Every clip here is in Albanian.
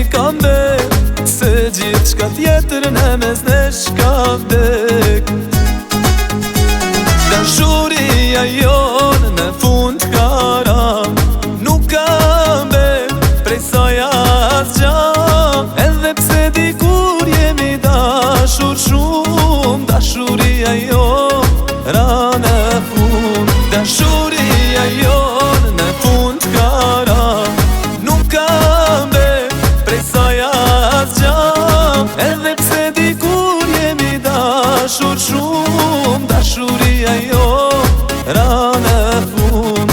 kam bet, se gjithë shka tjetër në mes në shka vdek. Dashuria jonë në fund kara, nuk kam bet, prej saj asgja. Edhe pse dikur jemi dashur shumë, dashuria jonë ra në fund. Dashuria jonë në fund kara, nuk kam bet, prej saj asgja. Edhe pse dikur jemi dashur shumë, dashuria jonë ra në fund.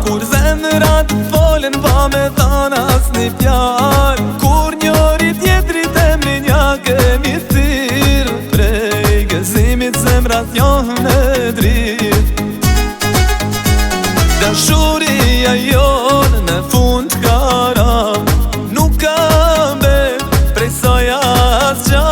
Kur zemrat folen pa me than asni fjalë, kur njëri tjetrit emrin ja kemi thirr, prej gëzimit zemrat njohën në dritë. Dashuria jonë në fund kara, nuk kam bet, prej saj asgja.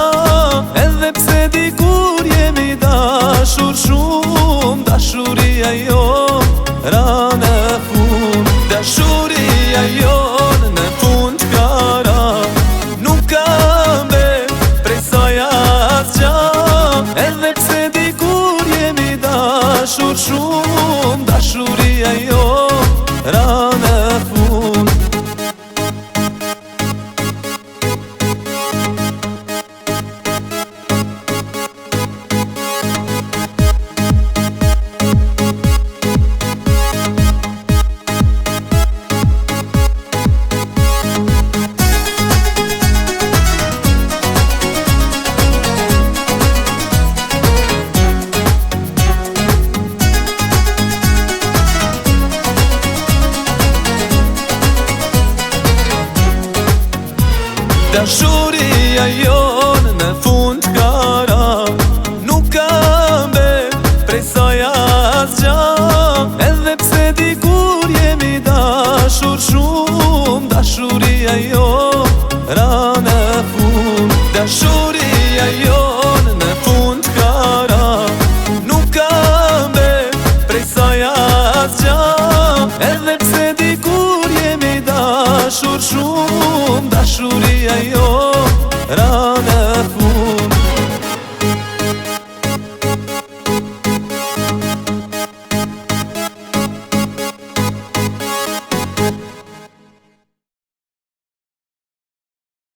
Edhe pse dikur jemi dashur shumë, dashuria jonë ra në fund. Dashuria jonë në fund kara, nuk kam bet, prej saj asgja. Edhe pse dikur jemi dashur shumë, dashuria jonë ra në fund. Dashuria